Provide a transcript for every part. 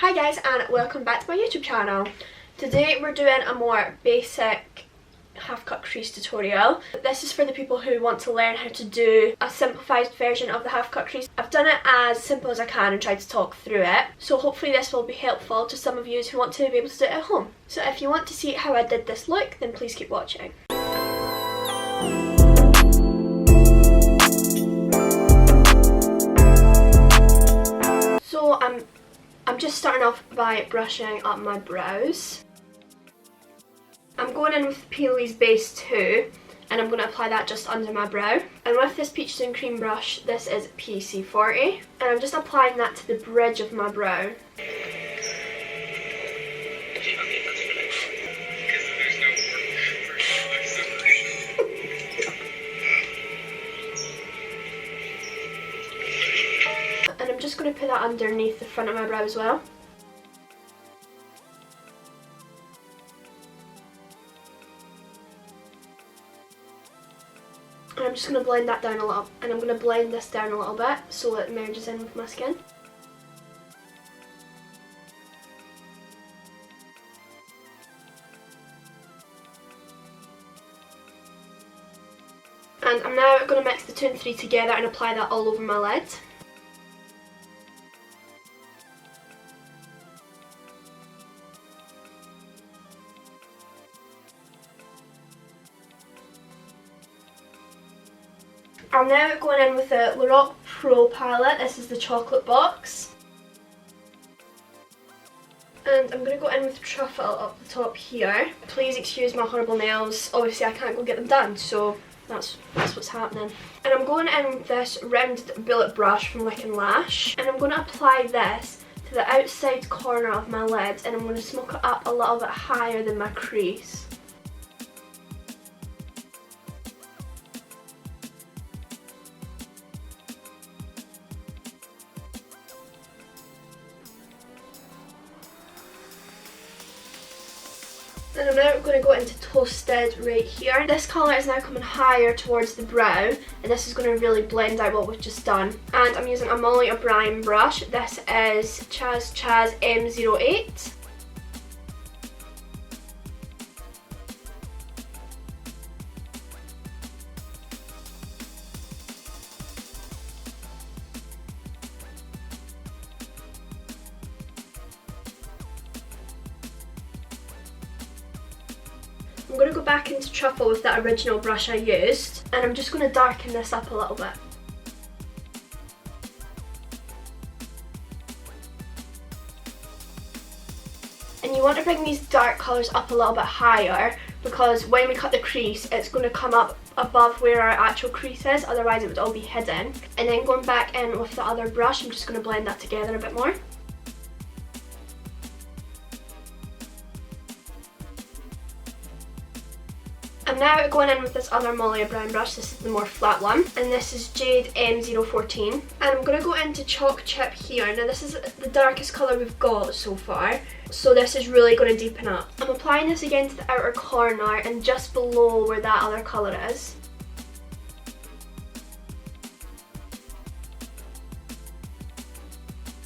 Hi guys, and welcome back to my YouTube channel. Today we're doing a more basic half-cut crease tutorial. This is for the people who want to learn how to do a simplified version of the half-cut crease. I've done it as simple as I can and tried to talk through it, so hopefully this will be helpful to some of you who want to be able to do it at home. So if you want to see how I did this look, then please keep watching. So I'm just starting off by brushing up my brows. I'm going in with Crease base 2 and I'm going to apply that just under my brow. And with this Peaches and Cream brush, this is PC40, and I'm just applying that to the bridge of my brow. And I'm just going to put that underneath the front of my brow as well. And I'm just going to blend that down a little, and I'm going to blend this down a little bit so it merges in with my skin. And I'm now going to mix the 2 and 3 together and apply that all over my lid. I'm now going in with the Lorac Pro palette. This is the chocolate box. And I'm going to go in with Truffle up the top here. Please excuse my horrible nails. Obviously I can't go get them done, so that's what's happening. And I'm going in with this rounded bullet brush from Lick and Lash. And I'm going to apply this to the outside corner of my lid, and I'm going to smoke it up a little bit higher than my crease. And I'm now going to go into Toasted right here. This colour is now coming higher towards the brow, and this is going to really blend out what we've just done. And I'm using a Molly O'Brien brush. This is Chaz M08. I'm going to go back into Truffle with that original brush I used, and I'm just going to darken this up a little bit. And you want to bring these dark colours up a little bit higher, because when we cut the crease it's going to come up above where our actual crease is, otherwise it would all be hidden. And then going back in with the other brush, I'm just going to blend that together a bit more. I'm now going in with this other Molly O'Brien brush. This is the more flat one, and this is Jade M014. And I'm going to go into Chalk Chip here. Now this is the darkest colour we've got so far, so this is really going to deepen up. I'm applying this again to the outer corner and just below where that other colour is.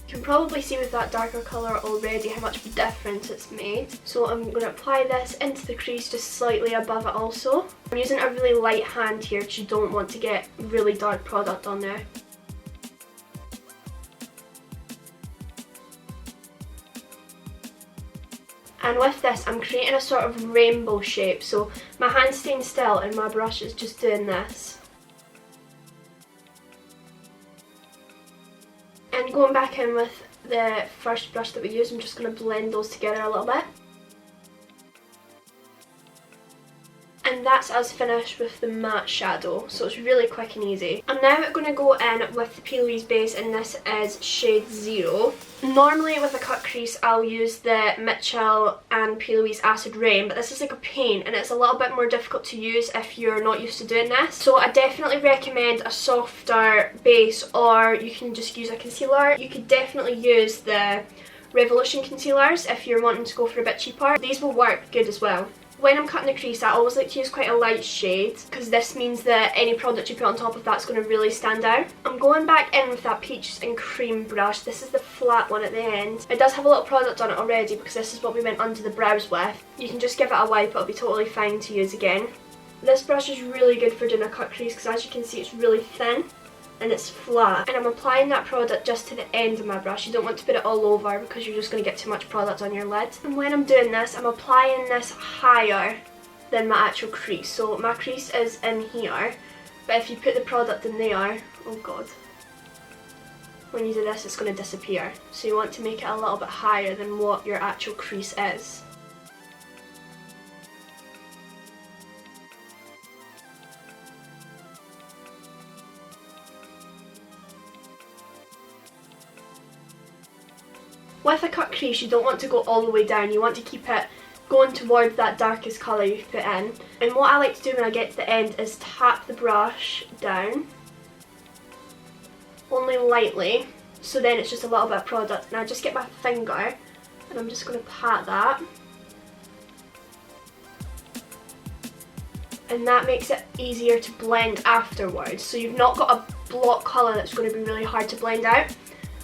You can probably see with that darker colour already how much of a difference it's made. So I'm going to apply this into the crease just slightly above it also. I'm using a really light hand here because you don't want to get really dark product on there. And with this I'm creating a sort of rainbow shape, so my hand's staying still and my brush is just doing this. And going back in with the first brush that we used, I'm just going to blend those together a little bit. And that's us finished with the matte shadow, so it's really quick and easy. I'm now going to go in with the Crease base, and this is shade 0. Normally with a cut crease I'll use the Mitchell and Crease Acid Rain, but this is like a paint and it's a little bit more difficult to use if you're not used to doing this. So I definitely recommend a softer base, or you can just use a concealer. You could definitely use the Revolution concealers if you're wanting to go for a bit cheaper. These will work good as well. When I'm cutting the crease, I always like to use quite a light shade because this means that any product you put on top of that's going to really stand out. I'm going back in with that peaches and cream brush. This is the flat one at the end. It does have a little product on it already because this is what we went under the brows with. You can just give it a wipe, it'll be totally fine to use again. This brush is really good for doing a cut crease because as you can see it's really thin and it's flat. And I'm applying that product just to the end of my brush. You don't want to put it all over because you're just going to get too much product on your lid. And when I'm doing this, I'm applying this higher than my actual crease. So my crease is in here, but if you put the product in there, oh god, when you do this it's going to disappear. So you want to make it a little bit higher than what your actual crease is. With a cut crease, you don't want to go all the way down, you want to keep it going towards that darkest colour you've put in. And what I like to do when I get to the end is tap the brush down, only lightly, so then it's just a little bit of product. And I just get my finger and I'm just going to pat that. And that makes it easier to blend afterwards, so you've not got a block colour that's going to be really hard to blend out.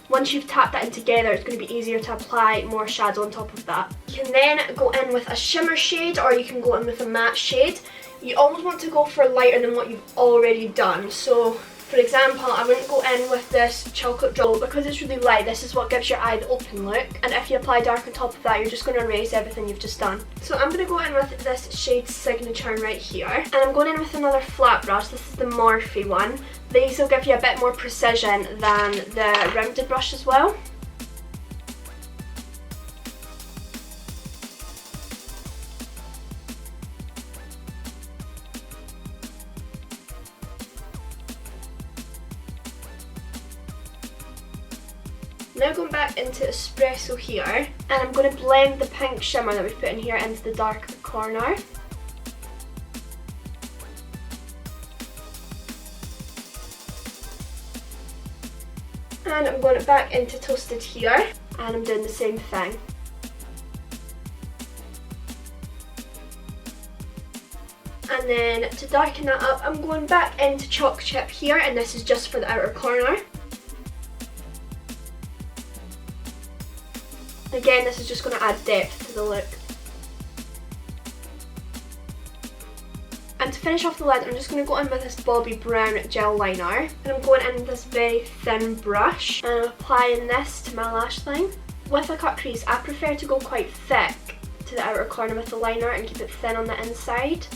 Once you've tapped that in together, it's going to be easier to apply more shadow on top of that. You can then go in with a shimmer shade or you can go in with a matte shade. You always want to go for lighter than what you've already done. So, for example, I wouldn't go in with this chocolate drop because it's really light. This is what gives your eye the open look. And if you apply dark on top of that, you're just going to erase everything you've just done. So I'm going to go in with this shade Signature right here. And I'm going in with another flat brush. This is the Morphe one. These will give you a bit more precision than the rounded brush as well. Now going back into Espresso here, and I'm going to blend the pink shimmer that we've put in here into the dark corner. And I'm going back into Toasted here, and I'm doing the same thing. And then to darken that up, I'm going back into Chalk Chip here, and this is just for the outer corner. Again, this is just going to add depth to the look. And to finish off the lid, I'm just going to go in with this Bobbi Brown gel liner. And I'm going in with this very thin brush. And I'm applying this to my lash line. With a cut crease, I prefer to go quite thick to the outer corner with the liner and keep it thin on the inside.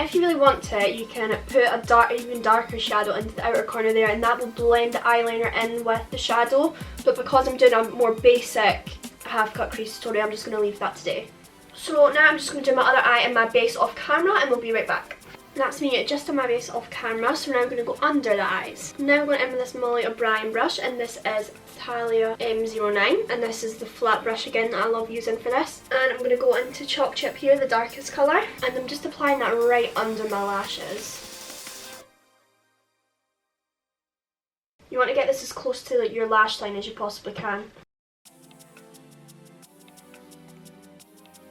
If you really want to, you can put a even darker shadow into the outer corner there, and that will blend the eyeliner in with the shadow. But because I'm doing a more basic half cut crease tutorial, I'm just going to leave that today. So now I'm just going to do my other eye and my base off camera, and we'll be right back. That's me just on my base off camera, so now I'm going to go under the eyes. Now I'm going in with this Molly O'Brien brush, and this is Talia M09, and this is the flat brush again that I love using for this. And I'm going to go into Chalk Chip here, the darkest colour, and I'm just applying that right under my lashes. You want to get this as close to like your lash line as you possibly can.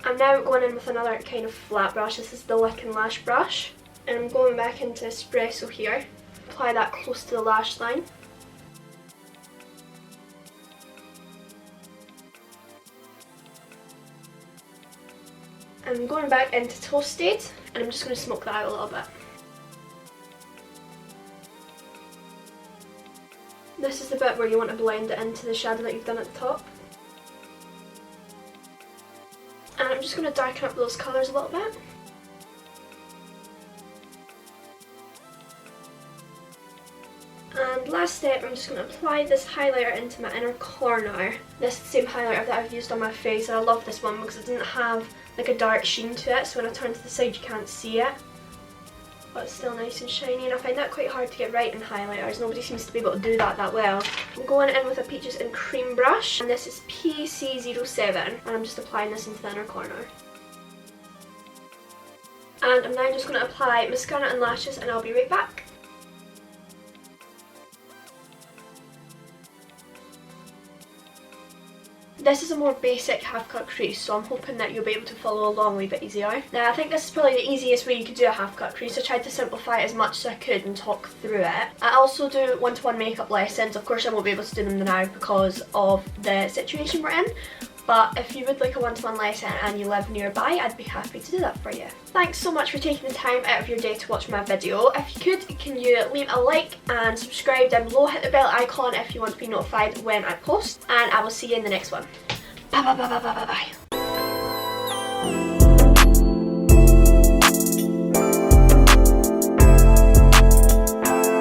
I'm now going in with another kind of flat brush. This is the Lick and Lash brush. And I'm going back into Espresso here. Apply that close to the lash line. And I'm going back into Toasted, and I'm just going to smoke that out a little bit. This is the bit where you want to blend it into the shadow that you've done at the top. And I'm just going to darken up those colours a little bit. And last step, I'm just going to apply this highlighter into my inner corner. This is the same highlighter that I've used on my face, and I love this one because it didn't have like a dark sheen to it, so when I turn to the side you can't see it. But it's still nice and shiny, and I find that quite hard to get right in highlighters. Nobody seems to be able to do that well. I'm going in with a Peaches and Cream brush, and this is PC07, and I'm just applying this into the inner corner. And I'm now just going to apply mascara and lashes, and I'll be right back. This is a more basic half cut crease, so I'm hoping that you'll be able to follow along a wee bit easier. Now I think this is probably the easiest way you could do a half cut crease. I tried to simplify it as much as I could and talk through it. I also do one-to-one makeup lessons. Of course I won't be able to do them now because of the situation we're in, but if you would like a one-to-one lesson and you live nearby, I'd be happy to do that for you. Thanks so much for taking the time out of your day to watch my video. If you could, can you leave a like and subscribe down below, hit the bell icon if you want to be notified when I post, and I will see you in the next one. Bye bye bye bye bye bye bye.